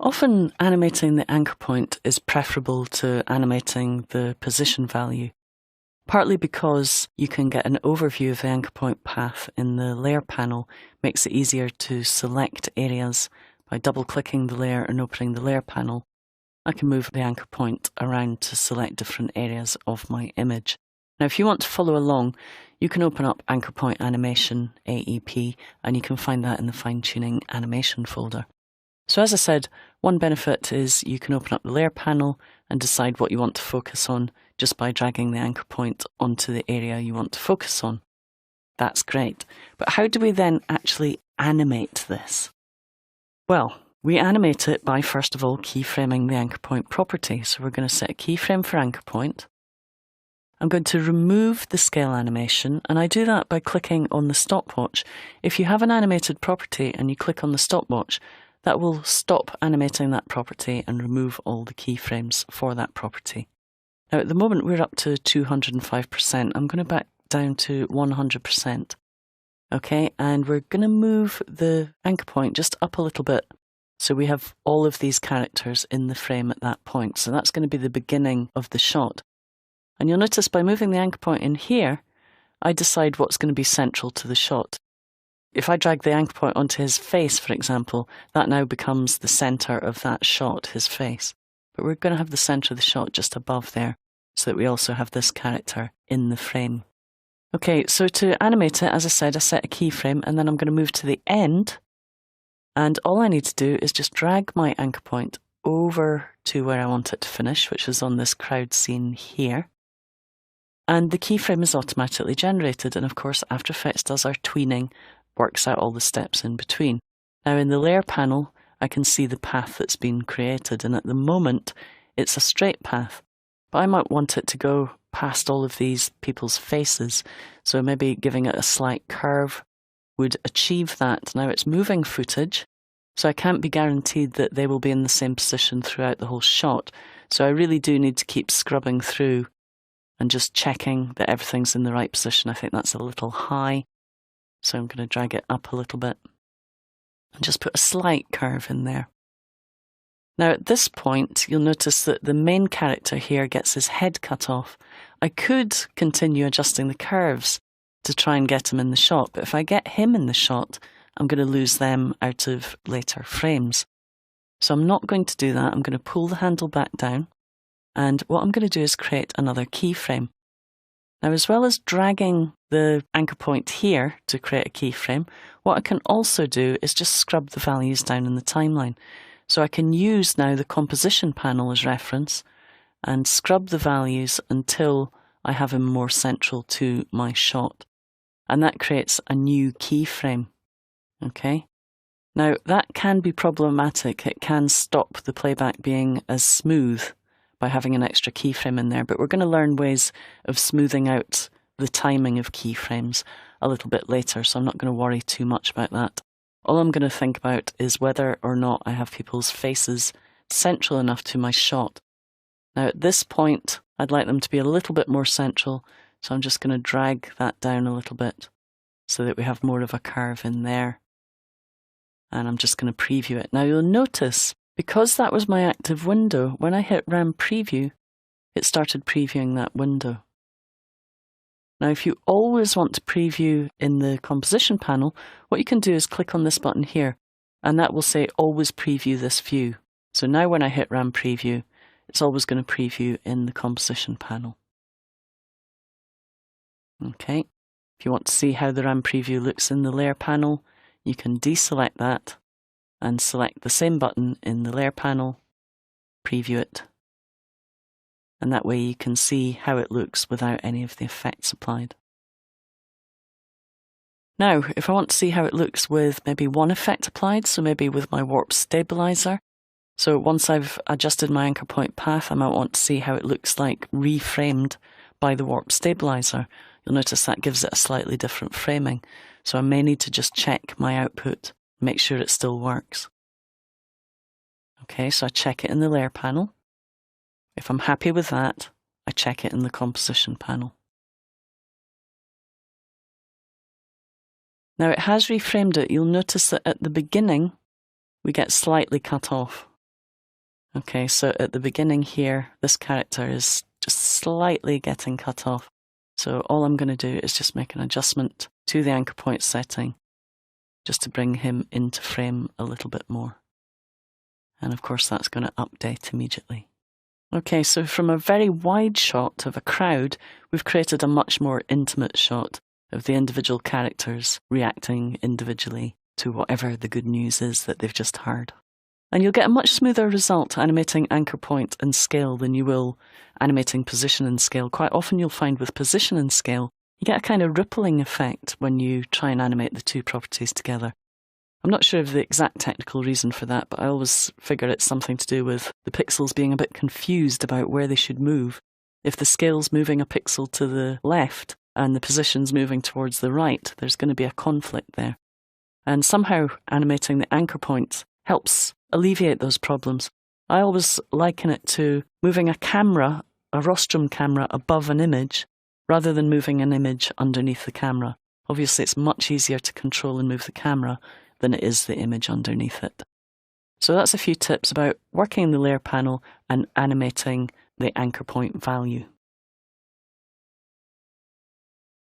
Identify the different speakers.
Speaker 1: Often animating the anchor point is preferable to animating the position value, partly because you can get an overview of the anchor point path in the layer panel, makes it easier to select areas by double-clicking the layer and opening the layer panel. I can move the anchor point around to select different areas of my image. Now, if you want to follow along, you can open up Anchor Point Animation, AEP, and you can find that in the Fine-Tuning Animation folder. So as I said, one benefit is you can open up the layer panel and decide what you want to focus on just by dragging the anchor point onto the area you want to focus on. That's great. But how do we then actually animate this? Well, we animate it by, first of all, keyframing the anchor point property. So we're going to set a keyframe for anchor point. I'm going to remove the scale animation, and I do that by clicking on the stopwatch. If you have an animated property and you click on the stopwatch, that will stop animating that property and remove all the keyframes for that property. Now at the moment we're up to 205%. I'm going to back down to 100%. Okay, and we're going to move the anchor point just up a little bit. So we have all of these characters in the frame at that point. So that's going to be the beginning of the shot. And you'll notice by moving the anchor point in here, I decide what's going to be central to the shot. If I drag the anchor point onto his face, for example, that now becomes the center of that shot, his face. But we're going to have the center of the shot just above there, so that we also have this character in the frame. Okay, so to animate it, as I said, I set a keyframe, and then I'm going to move to the end. And all I need to do is just drag my anchor point over to where I want it to finish, which is on this crowd scene here. And the keyframe is automatically generated. And of course, After Effects does our tweening, works out all the steps in between. Now in the layer panel, I can see the path that's been created. And at the moment, it's a straight path. But I might want it to go past all of these people's faces. So maybe giving it a slight curve would achieve that. Now it's moving footage, so I can't be guaranteed that they will be in the same position throughout the whole shot. So I really do need to keep scrubbing through and just checking that everything's in the right position. I think that's a little high, so I'm going to drag it up a little bit and just put a slight curve in there. Now at this point, you'll notice that the main character here gets his head cut off. I could continue adjusting the curves to try and get him in the shot, but if I get him in the shot, I'm going to lose them out of later frames. So I'm not going to do that. I'm going to pull the handle back down, and what I'm going to do is create another keyframe. Now, as well as dragging the anchor point here to create a keyframe, what I can also do is just scrub the values down in the timeline. So I can use now the composition panel as reference and scrub the values until I have him more central to my shot. And that creates a new keyframe. Okay. Now that can be problematic. It can stop the playback being as smooth by having an extra keyframe in there, but we're going to learn ways of smoothing out the timing of keyframes a little bit later, so I'm not going to worry too much about that. All I'm going to think about is whether or not I have people's faces central enough to my shot. Now at this point, I'd like them to be a little bit more central, so I'm just going to drag that down a little bit so that we have more of a curve in there. And I'm just going to preview it. Now you'll notice, because that was my active window, when I hit RAM Preview, it started previewing that window. Now if you always want to preview in the composition panel, what you can do is click on this button here, and that will say always preview this view. So now when I hit RAM Preview, it's always going to preview in the composition panel. Okay, if you want to see how the RAM Preview looks in the layer panel, you can deselect that and select the same button in the layer panel, preview it, and that way you can see how it looks without any of the effects applied. Now, if I want to see how it looks with maybe one effect applied, so maybe with my warp stabilizer, so once I've adjusted my anchor point path, I might want to see how it looks like reframed by the warp stabilizer. You'll notice that gives it a slightly different framing. So I may need to just check my output, make sure it still works. Okay, so I check it in the layer panel. If I'm happy with that, I check it in the composition panel. Now it has reframed it. You'll notice that at the beginning, we get slightly cut off. Okay, so at the beginning here, this character is just slightly getting cut off. So all I'm going to do is just make an adjustment to the anchor point setting just to bring him into frame a little bit more. And of course that's going to update immediately. Okay, so from a very wide shot of a crowd, we've created a much more intimate shot of the individual characters reacting individually to whatever the good news is that they've just heard. And you'll get a much smoother result animating anchor point and scale than you will animating position and scale. Quite often you'll find with position and scale, you get a kind of rippling effect when you try and animate the two properties together. I'm not sure of the exact technical reason for that, but I always figure it's something to do with the pixels being a bit confused about where they should move. If the scale's moving a pixel to the left and the position's moving towards the right, there's going to be a conflict there. And somehow animating the anchor point helps alleviate those problems. I always liken it to moving a camera, a rostrum camera, above an image rather than moving an image underneath the camera. Obviously, it's much easier to control and move the camera than it is the image underneath it. So that's a few tips about working in the layer panel and animating the anchor point value.